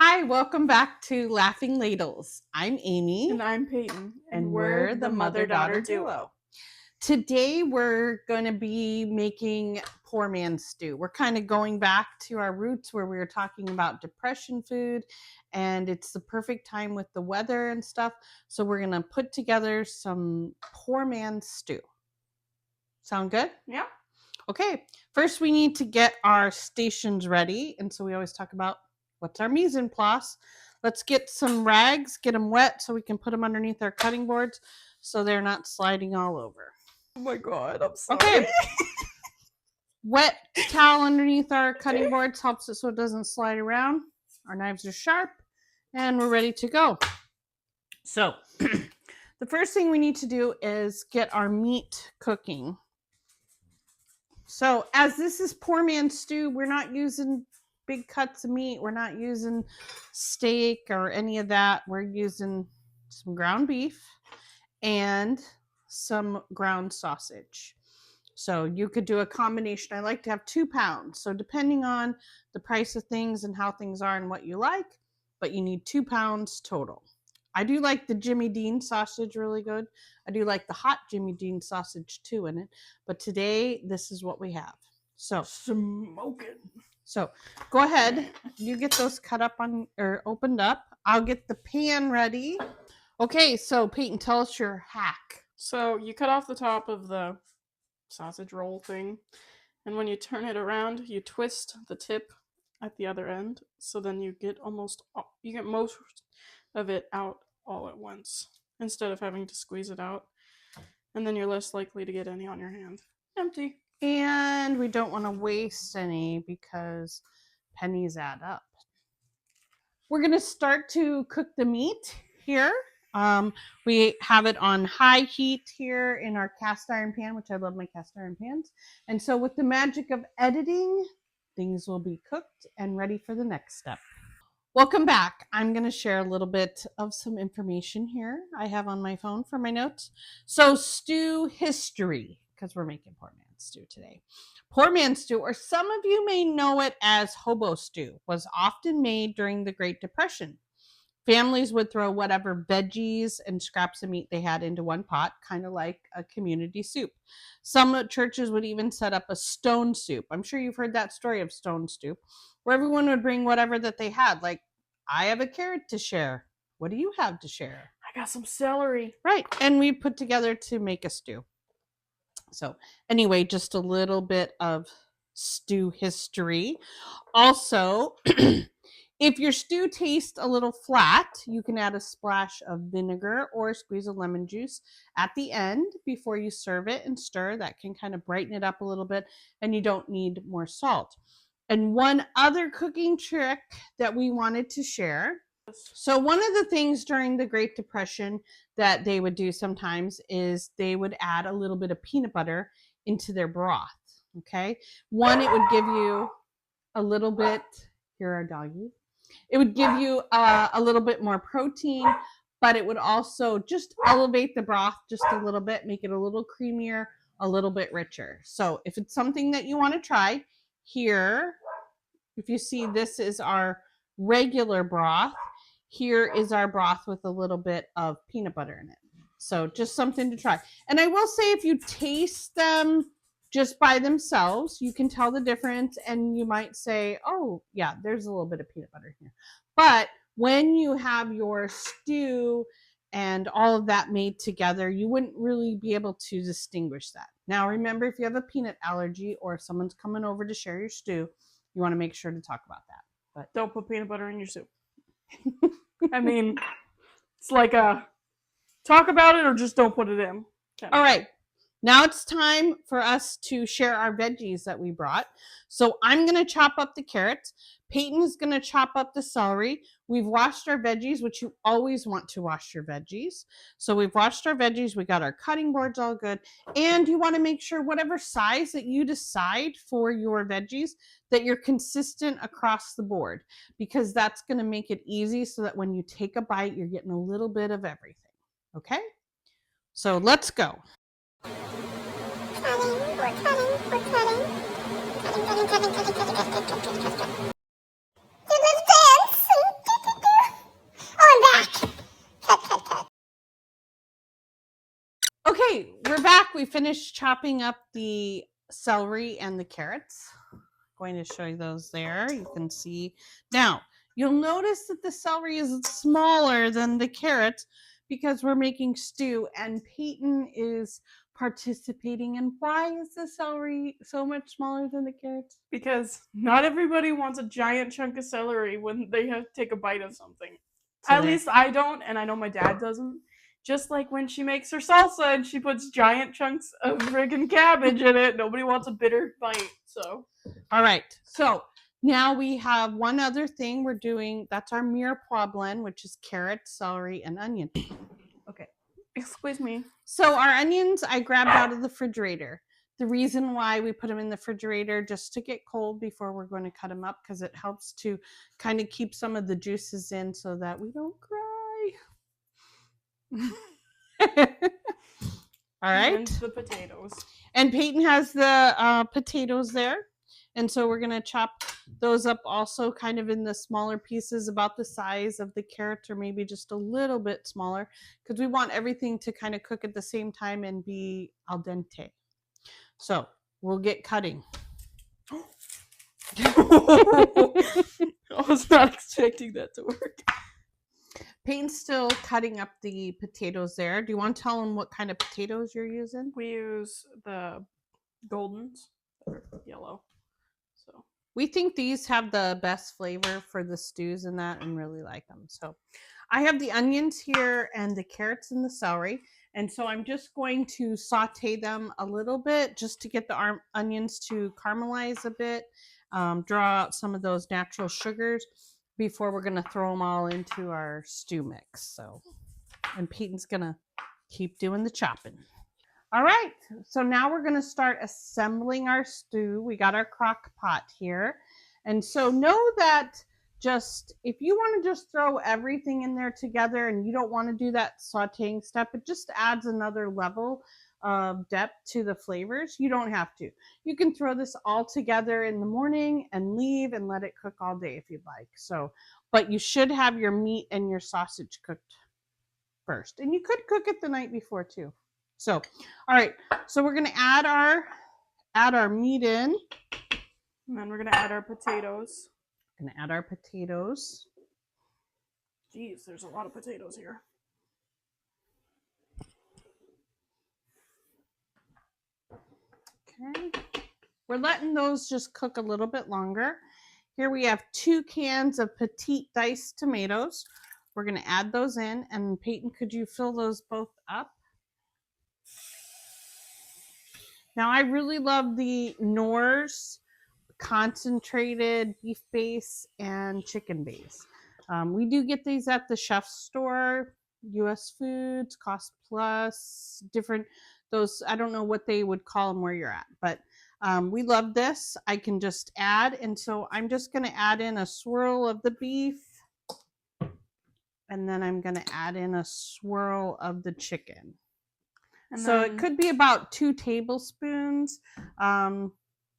Hi, welcome back to Laughing Ladles. I'm Amy. And I'm Peyton. And we're the mother-daughter duo. Today we're going to be making poor man's stew. We're kind of going back to our roots where we were talking about depression food, and it's the perfect time with the weather and stuff. So we're going to put together some poor man's stew. Sound good? Yeah. Okay, first we need to get our stations ready. And so we always talk about what's our mise en place. Let's get some rags, get them wet so we can put them underneath our cutting boards so they're not sliding all over. Oh my God, I'm sorry. Okay. Wet towel underneath our cutting boards helps it so it doesn't slide around. Our knives are sharp and we're ready to go. So the first thing we need to do is get our meat cooking. So as this is poor man's stew, we're not using big cuts of meat. We're not using steak or any of that. We're using some ground beef and some ground sausage. So you could do a combination. I like to have 2 pounds. So depending on the price of things and how things are and what you like, but you need 2 pounds total. I do like the Jimmy Dean sausage really good. I do like the hot Jimmy Dean sausage too in it. But today, this is what we have. So smoking. So go ahead. You get those cut up on or opened up. I'll get the pan ready. Okay, so Peyton, tell us your hack. So you cut off the top of the sausage roll thing, and when you turn it around, you twist the tip at the other end. So then you get most of it out all at once instead of having to squeeze it out, and then you're less likely to get any on your hand. Empty. And we don't want to waste any because pennies add up. We're going to start to cook the meat here. We have it on high heat here in our cast iron pan, which I love my cast iron pans. And so with the magic of editing, things will be cooked and ready for the next step. Welcome back. I'm going to share a little bit of some information here I have on my phone for my notes. So stew history, because we're making poor man's stew today. Poor man's stew, or some of you may know it as hobo stew, was often made during the Great Depression. Families would throw whatever veggies and scraps of meat they had into one pot, kind of like a community soup. Some churches would even set up a stone soup. I'm sure you've heard that story of stone soup, where everyone would bring whatever that they had. Like, I have a carrot to share. What do you have to share? I got some celery. Right. And we put together to make a stew. So anyway, just a little bit of stew history. Also, if your stew tastes a little flat, you can add a splash of vinegar or a squeeze of lemon juice at the end before you serve it and stir. That can kind of brighten it up a little bit, and you don't need more salt. And one other cooking trick that we wanted to share. So one of the things during the Great Depression that they would do sometimes is they would add a little bit of peanut butter into their broth. Okay. One, it would give you a little bit, here are doggies. It would give you a little bit more protein, but it would also just elevate the broth just a little bit, make it a little creamier, a little bit richer. So if it's something that you want to try, here, if you see, this is our regular broth. Here is our broth with a little bit of peanut butter in it. So just something to try. And I will say, if you taste them just by themselves, you can tell the difference, and you might say, oh yeah, there's a little bit of peanut butter here. But when you have your stew and all of that made together, you wouldn't really be able to distinguish that. Now remember, if you have a peanut allergy or if someone's coming over to share your stew, you want to make sure to talk about that. But don't put peanut butter in your soup. I mean, it's like talk about it or just don't put it in. All right. Now it's time for us to share our veggies that we brought. So I'm going to chop up the carrots. Peyton is going to chop up the celery. We've washed our veggies, which you always want to wash your veggies. So we've washed our veggies. We got our cutting boards all good. And you want to make sure whatever size that you decide for your veggies, that you're consistent across the board, because that's going to make it easy so that when you take a bite, you're getting a little bit of everything. Okay? So let's go. we're back. We finished chopping up the celery and the carrots. Going to show you those there. You can see. Now, you'll notice that the celery is smaller than the carrots because we're making stew, and Peyton is participating. And why is the celery so much smaller than the carrots? Because not everybody wants a giant chunk of celery when they have to take a bite of something. So At least I don't, and I know my dad doesn't. Just like when she makes her salsa and she puts giant chunks of friggin' cabbage in it, nobody wants a bitter bite. So, all right. So now we have one other thing we're doing. That's our mirepoix blend, which is carrot, celery, and onion. Okay. excuse me. So our onions I grabbed out of the refrigerator. The reason why we put them in the refrigerator just to get cold before we're going to cut them up, because it helps to kind of keep some of the juices in so that we don't cry. All right. And the potatoes. And Peyton has the potatoes there. And so we're going to chop those up also kind of in the smaller pieces, about the size of the carrots, or maybe just a little bit smaller, because we want everything to kind of cook at the same time and be al dente. So we'll get cutting. I was not expecting that to work. Peyton's still cutting up the potatoes there. Do you want to tell them what kind of potatoes you're using? We use the goldens, or yellow. So we think these have the best flavor for the stews and that, and really like them. So I have the onions here and the carrots and the celery. And so I'm just going to saute them a little bit just to get the onions to caramelize a bit, draw out some of those natural sugars before we're going to throw them all into our stew mix. So, and Peyton's going to keep doing the chopping. All right, so now we're going to start assembling our stew. We got our crock pot here. And so know that just if you want to just throw everything in there together and you don't want to do that sauteing step, it just adds another level of depth to the flavors. You don't have to. You can throw this all together in the morning and leave and let it cook all day if you'd like. So, but you should have your meat and your sausage cooked first. And you could cook it the night before too. So, all right. So we're going to add our meat in. And then we're going to add our potatoes. Going to add our potatoes. Jeez, there's a lot of potatoes here. Okay. We're letting those just cook a little bit longer. Here we have 2 cans of petite diced tomatoes. We're going to add those in. And Peyton, could you fill those both up? Now, I really love the Knorr's concentrated beef base and chicken base. We do get these at the chef's store, US Foods, Cost Plus, different those. I don't know what they would call them where you're at, but we love this. I can just add, and so I'm just going to add in a swirl of the beef, and then I'm going to add in a swirl of the chicken. And so it could be about 2 tablespoons.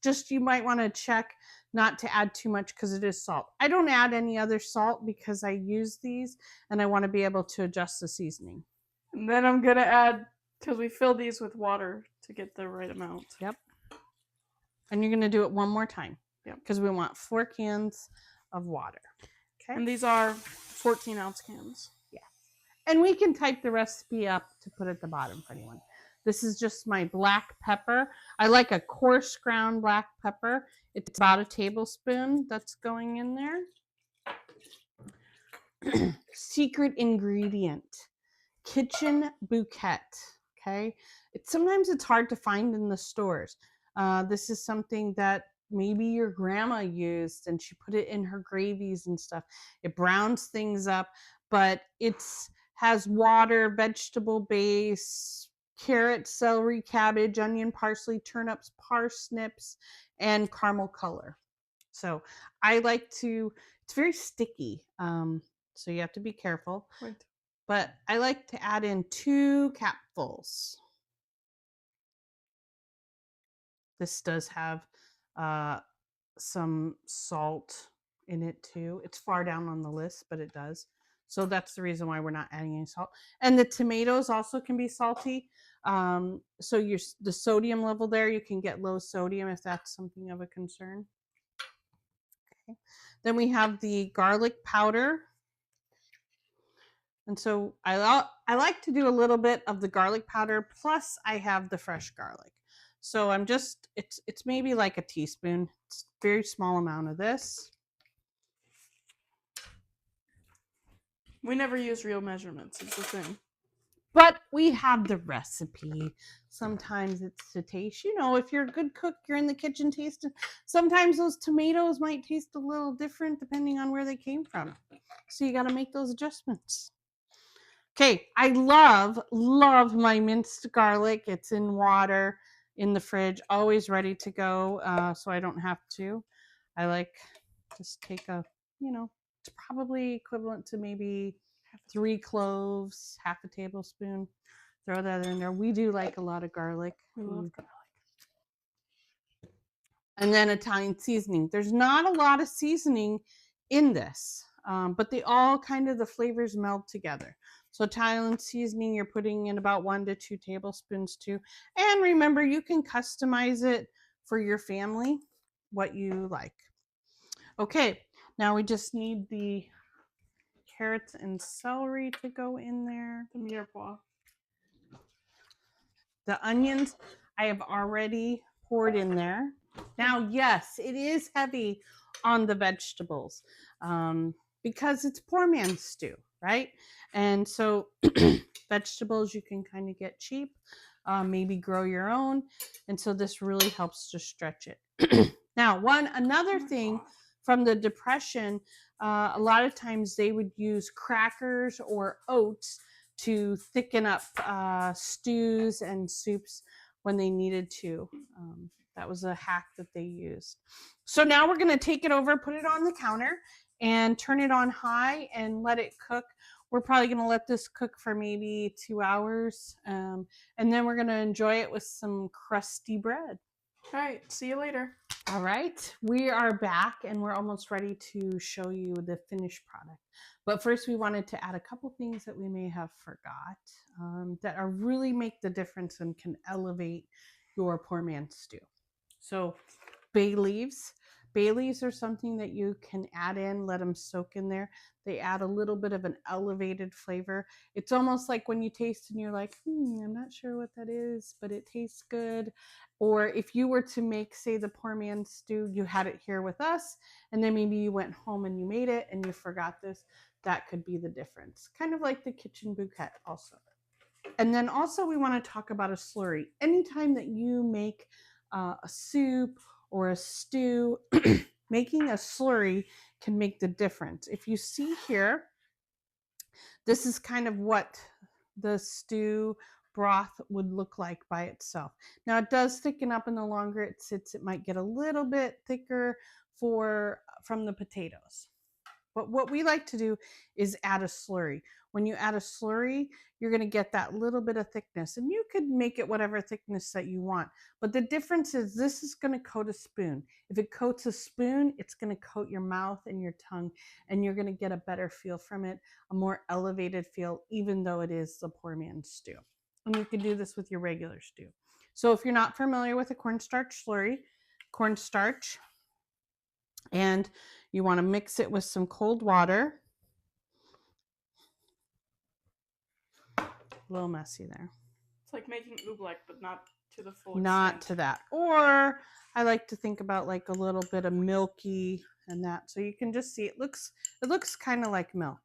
Just you might want to check not to add too much because it is salt. I don't add any other salt because I use these and I want to be able to adjust the seasoning. And then I'm going to add, because we fill these with water to get the right amount. Yep. And you're going to do it one more time. Yep. Because we want 4 cans of water. Okay. And these are 14-ounce cans. Yeah. And we can type the recipe up to put at the bottom for anyone. This is just my black pepper. I like a coarse ground black pepper. It's about a tablespoon that's going in there. Secret ingredient, kitchen bouquet. Okay. Sometimes it's hard to find in the stores. This is something that maybe your grandma used and she put it in her gravies and stuff. It browns things up, but has water, vegetable base, carrot, celery, cabbage, onion, parsley, turnips, parsnips, and caramel color. So I like to, it's very sticky. So you have to be careful. Right. But I like to add in 2 capfuls. This does have some salt in it too. It's far down on the list, but it does. So that's the reason why we're not adding any salt. And the tomatoes also can be salty. So the sodium level there, you can get low sodium if that's something of a concern. Okay. Then we have the garlic powder. And so I like to do a little bit of the garlic powder, plus I have the fresh garlic. So I'm just it's maybe like a teaspoon. It's a very small amount of this. We never use real measurements. It's the thing. But we have the recipe. Sometimes it's to taste. You know, if you're a good cook, you're in the kitchen tasting. Sometimes those tomatoes might taste a little different depending on where they came from. So you got to make those adjustments. Okay, I love my minced garlic. It's in water in the fridge, always ready to go, so I don't have to. I like just take it's probably equivalent to maybe 3 cloves, half a tablespoon. Throw that in there. We do like a lot of garlic. We love garlic. And then Italian seasoning. There's not a lot of seasoning in this, but they all kind of the flavors meld together. So Italian seasoning, you're putting in about 1 to 2 tablespoons too. And remember, you can customize it for your family, what you like. Okay, now we just need the carrots and celery to go in there. The mirepoix. The onions I have already poured in there. Now, yes, it is heavy on the vegetables because it's poor man's stew, right? And so vegetables you can kind of get cheap, maybe grow your own. And so this really helps to stretch it. Now, another thing from the Depression, a lot of times they would use crackers or oats to thicken up stews and soups when they needed to. That was a hack that they used. So now we're going to take it over, put it on the counter, and turn it on high and let it cook. We're probably going to let this cook for maybe 2 hours, and then we're going to enjoy it with some crusty bread. All right, see you later. All right, we are back and we're almost ready to show you the finished product. But first, we wanted to add a couple things that we may have forgot that are really make the difference and can elevate your poor man's stew. So, bay leaves. Bay leaves are something that you can add in, let them soak in there. They add a little bit of an elevated flavor. It's almost like when you taste and you're like, I'm not sure what that is, but it tastes good. Or if you were to make, say, the poor man's stew, you had it here with us, and then maybe you went home and you made it and you forgot this, that could be the difference. Kind of like the kitchen bouquet also. And then also we want to talk about a slurry. Anytime that you make a soup or a stew, making a slurry can make the difference. If you see here, this is kind of what the stew broth would look like by itself. Now it does thicken up, and the longer it sits, it might get a little bit thicker from the potatoes. But what we like to do is add a slurry. When you add a slurry, you're going to get that little bit of thickness, and you could make it whatever thickness that you want. But the difference is this is going to coat a spoon. If it coats a spoon, it's going to coat your mouth and your tongue, and you're going to get a better feel from it, a more elevated feel, even though it is the poor man's stew. And you can do this with your regular stew. So if you're not familiar with a cornstarch slurry, cornstarch, and you want to mix it with some cold water. A little messy there. It's like making oobleck, but not to the full Not extent. to that. Or I like to think about like a little bit of milky and that. So you can just see it looks kind of like milk.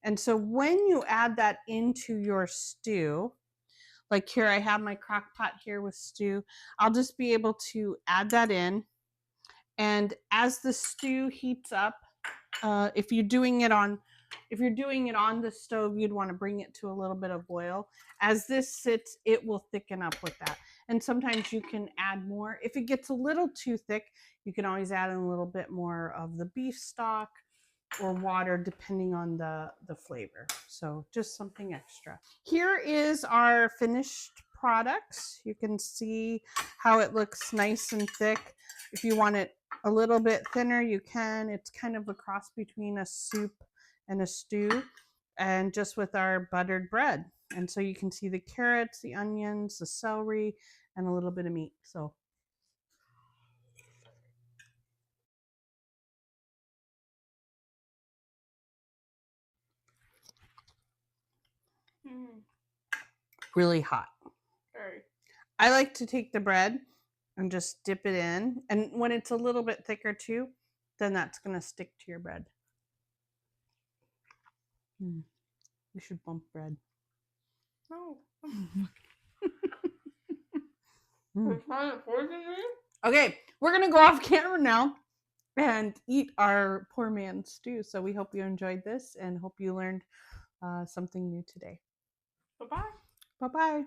And so when you add that into your stew, like here I have my crock pot here with stew, I'll just be able to add that in. And as the stew heats up, if you're doing it on the stove, you'd want to bring it to a little bit of boil. As this sits, it will thicken up with that. And sometimes you can add more. If it gets a little too thick, you can always add in a little bit more of the beef stock or water depending on the flavor. So just something extra. Here is our finished products. You can see how it looks nice and thick. If you want it a little bit thinner, you can. It's kind of a cross between a soup and a stew, and just with our buttered bread. And so you can see the carrots, the onions, the celery, and a little bit of meat. So really hot. Very. I like to take the bread and just dip it in. And when it's a little bit thicker too, then that's going to stick to your bread. We should bump bread. No. Mm. It's trying to poison me? Okay, we're going to go off camera now and eat our poor man's stew. So we hope you enjoyed this and hope you learned something new today. Bye-bye. Bye-bye.